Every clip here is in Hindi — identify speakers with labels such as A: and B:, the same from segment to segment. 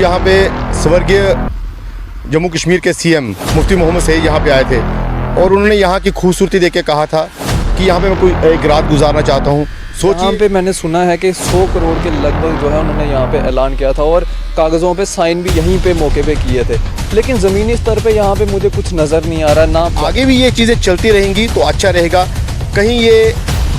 A: यहाँ पे स्वर्गीय जम्मू कश्मीर के सीएम मुफ्ती मोहम्मद सईद यहाँ पे आए थे और उन्होंने यहाँ की खूबसूरती देख के कहा था कि यहाँ पे मैं कोई एक रात गुजारना चाहता हूँ।
B: यहाँ पे मैंने सुना है कि 100 करोड़ के लगभग जो है उन्होंने यहाँ पे ऐलान किया था और कागज़ों पे साइन भी यहीं पे मौके पे किए थे, लेकिन ज़मीनी स्तर पे यहाँ पे मुझे कुछ नज़र नहीं आ रहा ना।
A: आगे भी ये चीज़ें चलती रहेंगी तो अच्छा रहेगा। कहीं ये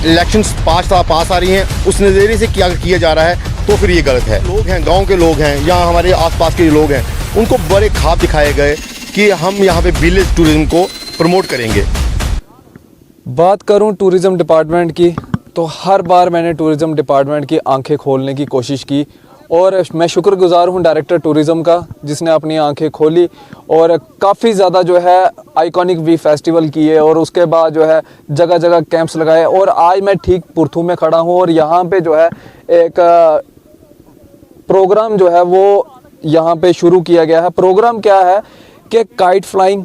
A: इलेक्शंस पास आ रही हैं उस नज़रिए से किया जा रहा है तो फिर ये गलत है। लोग हैं, गाँव के लोग हैं, यहाँ हमारे आसपास के लोग हैं, उनको बड़े ख्वाब दिखाए गए कि हम यहाँ पे विलेज टूरिज्म को प्रमोट करेंगे।
B: बात करूँ टूरिज़म डिपार्टमेंट की तो हर बार मैंने टूरिज़म डिपार्टमेंट की आंखें खोलने की कोशिश की और मैं शुक्रगुजार हूँ डायरेक्टर टूरिज़म का जिसने अपनी आंखें खोली और काफ़ी ज़्यादा जो है आइकॉनिक वी फेस्टिवल किए और उसके बाद जो है जगह जगह कैंप्स लगाए और आज मैं ठीक पुरथू में खड़ा हूँ और यहाँ पे जो है एक प्रोग्राम जो है वो यहाँ पे शुरू किया गया है। प्रोग्राम क्या है कि kite flying,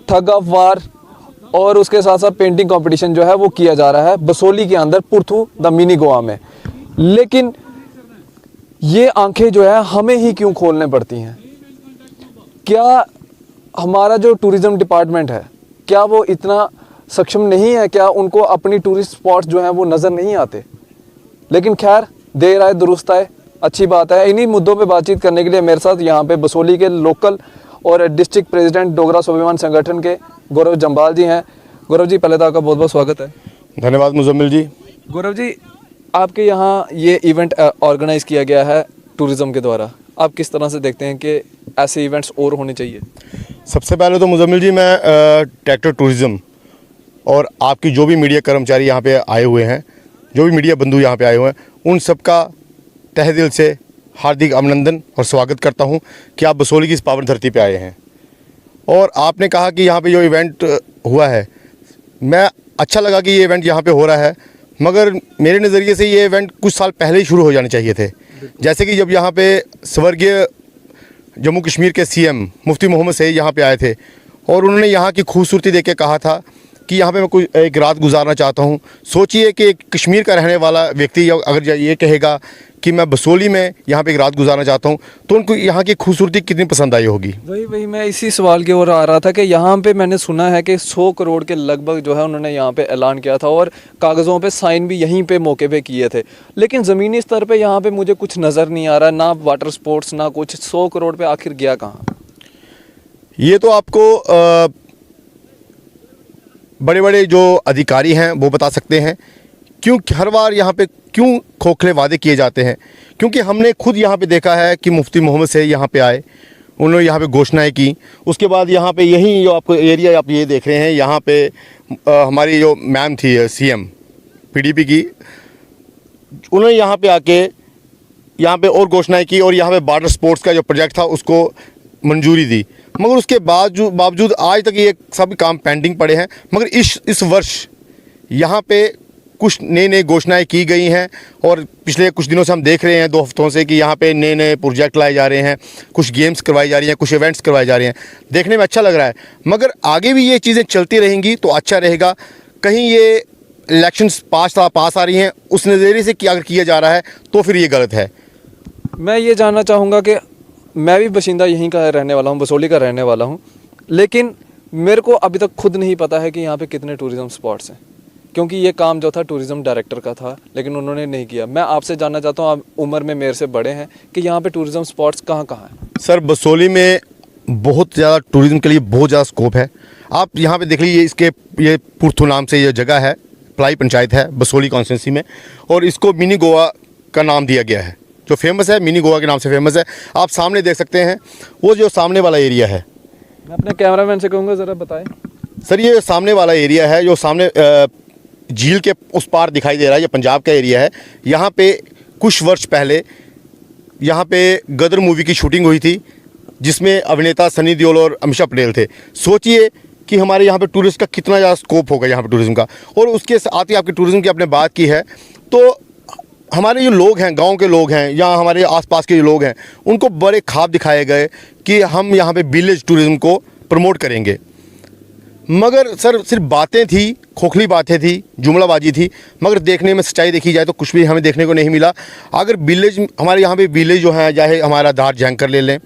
B: tug of war और उसके साथ साथ पेंटिंग कंपटीशन जो है वो किया जा रहा है बसोली के अंदर पुरथू द मिनी गोवा में। लेकिन ये आंखें जो है हमें ही क्यों खोलने पड़ती हैं? क्या हमारा जो टूरिज़्म डिपार्टमेंट है क्या वो इतना सक्षम नहीं है? क्या उनको अपनी टूरिस्ट स्पॉट्स जो हैं वो नज़र नहीं आते? लेकिन खैर देर आए दुरुस्त आए, अच्छी बात है। इन्हीं मुद्दों पे बातचीत करने के लिए मेरे साथ यहाँ पे बसोली के लोकल और डिस्ट्रिक्ट प्रेसिडेंट डोगरा स्वाभिमान संगठन के गौरव जम्बाल जी हैं। गौरव जी पहले तो आपका बहुत बहुत स्वागत है।
A: धन्यवाद मुजम्मिल जी।
B: गौरव जी आपके यहाँ ये इवेंट ऑर्गेनाइज़ किया गया है टूरिज़्म के द्वारा, आप किस तरह से देखते हैं कि ऐसे इवेंट्स और होने चाहिए?
A: सबसे पहले तो मुजम्मिल जी मैं डायरेक्टर टूरिज़्म और आपकी जो भी मीडिया कर्मचारी यहाँ पे आए हुए हैं, जो भी मीडिया बंधु यहाँ पे आए हुए हैं, उन सबका तहे दिल से हार्दिक अभिनंदन और स्वागत करता हूँ कि आप बसोली की इस पावन धरती पे आए हैं। और आपने कहा कि यहाँ पे जो इवेंट हुआ है, मैं अच्छा लगा कि ये इवेंट यहाँ पे हो रहा है, मगर मेरे नज़रिए से ये इवेंट कुछ साल पहले ही शुरू हो जाने चाहिए थे। जैसे कि जब यहाँ पे स्वर्गीय जम्मू कश्मीर के सीएम मुफ्ती मोहम्मद सईद यहाँ पे आए थे और उन्होंने यहाँ की खूबसूरती देख के कहा था कि यहाँ पे मैं कोई एक रात गुजारना चाहता हूँ। सोचिए कि कश्मीर का रहने वाला व्यक्ति अगर ये कहेगा कि मैं बसोली में यहाँ पे एक रात गुजारना चाहता हूँ तो उनको यहाँ की खूबसूरती कितनी पसंद आई होगी।
B: वही मैं इसी सवाल की ओर आ रहा था कि यहाँ पे मैंने सुना है कि 100 करोड़ के लगभग जो है उन्होंने यहाँ पे ऐलान किया था और कागज़ों पे साइन भी यहीं पे मौके पे किए थे, लेकिन ज़मीनी स्तर पे यहाँ पे मुझे कुछ नज़र नहीं आ रहा, ना वाटर स्पोर्ट्स ना कुछ। 100 करोड़ पे आखिर गया कहाँ?
A: ये तो आपको बड़े बड़े जो अधिकारी हैं वो बता सकते हैं। क्यों हर बार यहाँ पे क्यों खोखले वादे किए जाते हैं? क्योंकि हमने खुद यहाँ पे देखा है कि मुफ्ती मोहम्मद सईद यहाँ पे आए, उन्होंने यहाँ पे घोषणाएं की। उसके बाद यहाँ पे यही जो आपको एरिया आप ये देख रहे हैं, यहाँ पे हमारी जो मैम थी सीएम पीडीपी की, उन्होंने यहाँ पे आके यहाँ पे और घोषणाएँ की और यहाँ पे वाटर स्पोर्ट्स का जो प्रोजेक्ट था उसको मंजूरी दी। मगर उसके बावजूद आज तक ये सभी काम पेंडिंग पड़े हैं। मगर इस वर्ष यहाँ पे कुछ नई नई घोषणाएं की गई हैं और पिछले कुछ दिनों से हम देख रहे हैं, 2 हफ्तों से, कि यहाँ पे नए नए प्रोजेक्ट लाए जा रहे हैं, कुछ गेम्स करवाई जा रही हैं, कुछ इवेंट्स करवाए जा रहे हैं। देखने में अच्छा लग रहा है, मगर आगे भी ये चीज़ें चलती रहेंगी तो अच्छा रहेगा। कहीं ये इलेक्शंस पास आ रही हैं उस नज़रिए से किया जा रहा है तो फिर ये गलत है।
B: मैं ये जानना चाहूँगा कि मैं भी बाशिंदा यहीं का रहने वाला हूँ, बसोली का रहने वाला हूँ, लेकिन मेरे को अभी तक खुद नहीं पता है कि यहाँ पे कितने टूरिज़्म स्पॉट्स हैं, क्योंकि ये काम जो था टूरिज़्म डायरेक्टर का था लेकिन उन्होंने नहीं किया। मैं आपसे जानना चाहता हूँ, आप उम्र में मेरे से बड़े हैं, कि यहाँ पे टूरिज़्म स्पॉट्स कहाँ कहाँ हैं?
A: सर बसोली में बहुत ज़्यादा टूरिज़्म के लिए बहुत ज़्यादा स्कोप है। आप यहाँ पे देख लीजिए, ये पुरथू नाम से ये जगह है, प्लाई पंचायत है बसोली कॉन्स्टिट्यूंसी में, और इसको मिनी गोवा का नाम दिया गया है, जो फेमस है, मिनी गोवा के नाम से फेमस है। आप सामने देख सकते हैं वो जो सामने वाला एरिया है।
B: मैं अपने कैमरामैन से कहूँगा ज़रा बताएं
A: सर, ये सामने वाला एरिया है जो सामने झील के उस पार दिखाई दे रहा है, ये पंजाब का एरिया है। यहाँ पे कुछ वर्ष पहले यहाँ पे गदर मूवी की शूटिंग हुई थी जिसमें अभिनेता सनी देओल और अमीषा पटेल थे। सोचिए कि हमारे यहाँ पे टूरिस्ट का कितना ज़्यादा स्कोप होगा यहाँ पे टूरिज़्म का। और उसके साथ ही आपके टूरिज़्म की आपने बात की है, तो हमारे जो लोग हैं, गांव के लोग हैं या हमारे आसपास के जो लोग हैं, उनको बड़े ख्वाब दिखाए गए कि हम यहाँ पे विलेज टूरिज़्म को प्रमोट करेंगे। मगर सर सिर्फ बातें थी, खोखली बातें थी, जुमलाबाजी थी, मगर देखने में सच्चाई देखी जाए तो कुछ भी हमें देखने को नहीं मिला। अगर विलेज हमारे यहाँ पे विलेज जो है, चाहे हमारा धार जैंकर ले लें,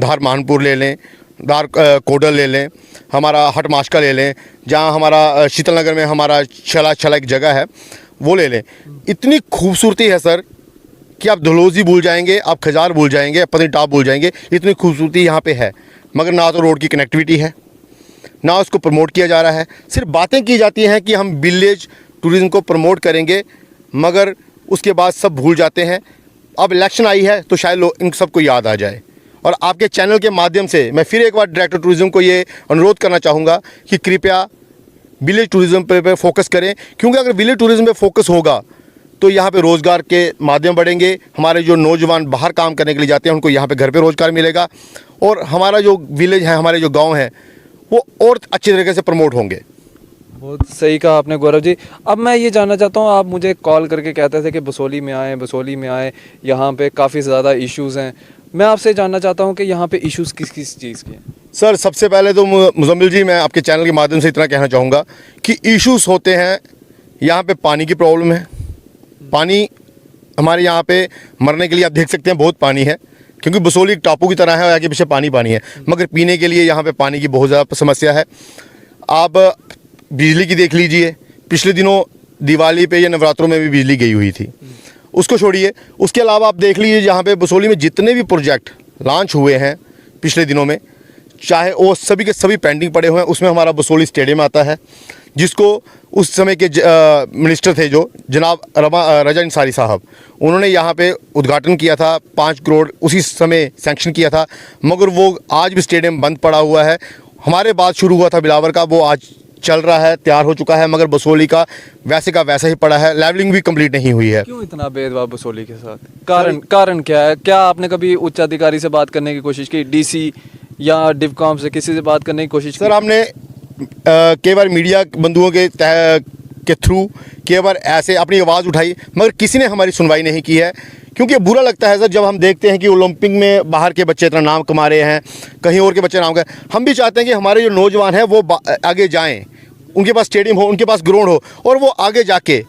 A: धार मानपुर ले लें, धार कोडल ले लें, हमारा हटमाशका ले लें, जहाँ हमारा शीतल नगर में हमारा छला एक जगह है वो ले लें, इतनी खूबसूरती है सर कि आप धलोजी भूल जाएंगे, आप खजार भूल जाएंगे, पत्नीटॉप भूल जाएंगे, इतनी खूबसूरती यहाँ पे है। मगर ना तो रोड की कनेक्टिविटी है, ना उसको प्रमोट किया जा रहा है। सिर्फ बातें की जाती हैं कि हम विलेज टूरिज़्म को प्रमोट करेंगे, मगर उसके बाद सब भूल जाते हैं। अब इलेक्शन आई है तो शायद लोग इन सबको याद आ जाए। और आपके चैनल के माध्यम से मैं फिर एक बार डायरेक्टर टूरिज़्म को ये अनुरोध करना चाहूँगा कि कृपया विलेज टूरिज़्म पे फोकस करें, क्योंकि अगर विलेज टूरिज़्म पे फोकस होगा तो यहाँ पे रोज़गार के माध्यम बढ़ेंगे। हमारे जो नौजवान बाहर काम करने के लिए जाते हैं उनको यहाँ पे घर पे रोज़गार मिलेगा, और हमारा जो विलेज है, हमारे जो गांव हैं, वो और अच्छी तरीके से प्रमोट होंगे।
B: बहुत सही कहा आपने गौरव जी। अब मैं ये जानना चाहता हूँ, आप मुझे कॉल करके कहते थे कि बसोली में आए, यहाँ पे काफ़ी ज़्यादा इश्यूज़ हैं। मैं आपसे जानना चाहता हूँ कि यहाँ पे इश्यूज़ किस किस चीज़ के हैं?
A: सर सबसे पहले तो मुजम्मिल जी, मैं आपके चैनल के माध्यम से इतना कहना चाहूँगा कि इश्यूज़ होते हैं यहाँ पे। पानी की प्रॉब्लम है। पानी हमारे यहाँ पे मरने के लिए आप देख सकते हैं बहुत पानी है, क्योंकि बसोली एक टापू की तरह है और आगे पीछे पानी है, मगर पीने के लिए यहाँ पे पानी की बहुत ज़्यादा समस्या है। आप बिजली की देख लीजिए, पिछले दिनों दिवाली पे या नवरात्रों में भी बिजली गई हुई थी, उसको छोड़िए। उसके अलावा आप देख लीजिए यहाँ पे बसोली में जितने भी प्रोजेक्ट लॉन्च हुए हैं पिछले दिनों में, चाहे वो सभी के सभी पेंडिंग पड़े हुए हैं। उसमें हमारा बसोली स्टेडियम आता है, जिसको उस समय के मिनिस्टर थे जो जनाब रजा इंसारी साहब, उन्होंने यहाँ पे उद्घाटन किया था, 5 करोड़ उसी समय सैंक्शन किया था, मगर वो आज भी स्टेडियम बंद पड़ा हुआ है। हमारे बाद शुरू हुआ था बिलावर का, वो आज चल रहा है, तैयार हो चुका है, मगर बसोली का वैसा ही पड़ा है, लेवलिंग भी कंप्लीट नहीं हुई है।
B: क्यों इतना भेदभाव बसोली के साथ? कारण क्या है? क्या आपने कभी उच्च अधिकारी से बात करने की कोशिश की, डीसी या डिवकॉम से किसी से बात करने की कोशिश की?
A: सर हमने कई बार मीडिया बंधुओं के थ्रू कई बार ऐसे अपनी आवाज़ उठाई, मगर किसी ने हमारी सुनवाई नहीं की है। क्योंकि बुरा लगता है सर जब हम देखते हैं कि ओलंपिक में बाहर के बच्चे इतना नाम कमा रहे हैं, कहीं और के बच्चे नाम कमाए। हम भी चाहते हैं कि हमारे जो नौजवान हैं वो आगे जाएं, उनके पास स्टेडियम हो, उनके पास ग्राउंड हो, और वो आगे जाके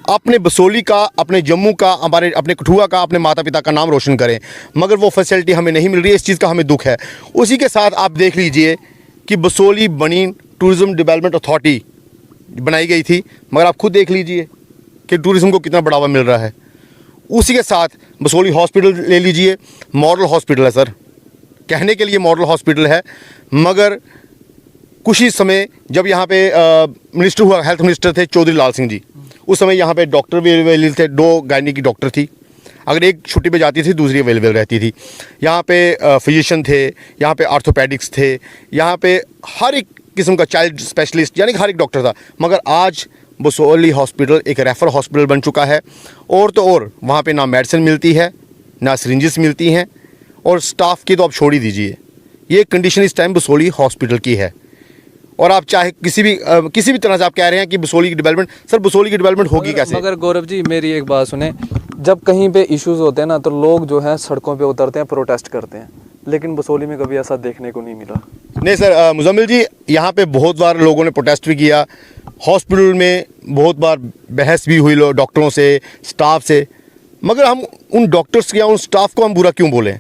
A: अपने बसोली का, अपने जम्मू का, अपने कठुआ का, अपने माता पिता का नाम रोशन करें। मगर वो फैसिलिटी हमें नहीं मिल रही है, इस चीज़ का हमें दुख है। उसी के साथ आप देख लीजिए कि बसोली बनी टूरिज़्म डेवलपमेंट अथॉरिटी बनाई गई थी, मगर आप खुद देख लीजिए कि टूरिज़्म को कितना बढ़ावा मिल रहा है। उसी के साथ बसोली हॉस्पिटल ले लीजिए, मॉडल हॉस्पिटल है सर, कहने के लिए मॉडल हॉस्पिटल है, मगर कुछ ही समय जब यहाँ पे मिनिस्टर हुआ, हेल्थ मिनिस्टर थे चौधरी लाल सिंह जी, उस समय यहाँ पे डॉक्टर भी अवेलेबल थे, 2 गायनी की डॉक्टर थी, अगर एक छुट्टी पे जाती थी दूसरी अवेलेबल रहती थी। यहाँ पे फिजिशियन थे, यहाँ पे ऑर्थोपेडिक्स थे, यहाँ पे हर एक किस्म का चाइल्ड स्पेशलिस्ट, यानी कि हर एक डॉक्टर था। मगर आज बसोली हॉस्पिटल एक रेफर हॉस्पिटल बन चुका है, और तो और वहाँ पे ना मेडिसिन मिलती है, ना सिरिंजेस मिलती हैं, और स्टाफ की तो आप छोड़ ही दीजिए। ये कंडीशन इस टाइम बसोली हॉस्पिटल की है। और आप चाहे किसी भी तरह से आप कह रहे हैं कि बसोली की डेवलपमेंट, सर बसोली की डेवलपमेंट होगी कैसे?
B: मगर गौरव जी मेरी एक बात सुने, जब कहीं पे इश्यूज होते हैं ना तो लोग जो है सड़कों पे उतरते हैं, प्रोटेस्ट करते हैं, लेकिन बसोली में कभी ऐसा देखने को नहीं मिला।
A: नहीं सर मुजम्मिल जी, यहाँ पे बहुत बार लोगों ने प्रोटेस्ट भी किया, हॉस्पिटल में बहुत बार बहस भी हुई डॉक्टरों से, स्टाफ से, मगर हम उन डॉक्टर्स या उन स्टाफ को हम बुरा क्यों बोलें?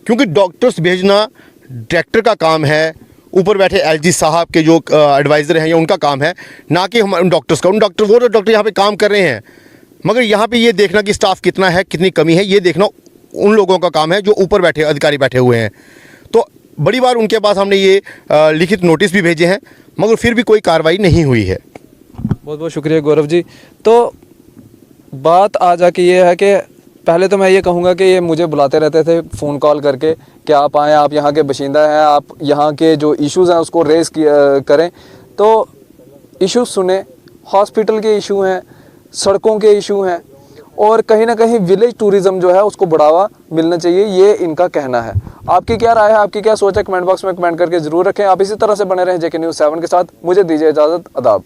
A: क्योंकि डॉक्टर्स भेजना डायरेक्टर का काम है, ऊपर बैठे एलजी साहब के जो एडवाइज़र हैं या उनका काम है, ना कि हम उन डॉक्टर्स का। वो डॉक्टर यहाँ पे काम कर रहे हैं, मगर यहाँ पे ये देखना कि स्टाफ कितना है, कितनी कमी है, ये देखना उन लोगों का काम है जो ऊपर बैठे अधिकारी बैठे हुए हैं। तो बड़ी बार उनके पास हमने ये लिखित नोटिस भी भेजे हैं, मगर फिर भी कोई कार्रवाई नहीं हुई है।
B: बहुत बहुत शुक्रिया गौरव जी। तो बात आ जाके ये है कि पहले तो मैं ये कहूँगा कि ये मुझे बुलाते रहते थे फ़ोन कॉल करके कि आप आएँ, आप यहाँ के बाशिंदा हैं, आप यहाँ के जो इश्यूज़ हैं उसको रेज़ करें। तो इश्यूज़ सुने, हॉस्पिटल के इशू हैं, सड़कों के इशू हैं, और कहीं ना कहीं विलेज टूरिज़्म जो है उसको बढ़ावा मिलना चाहिए, ये इनका कहना है। आपकी क्या राय है, आपकी क्या सोच है, कमेंट बॉक्स में कमेंट करके ज़रूर रखें। आप इसी तरह से बने रहें JK News 7 के साथ। मुझे दीजिए इजाज़त, आदाब।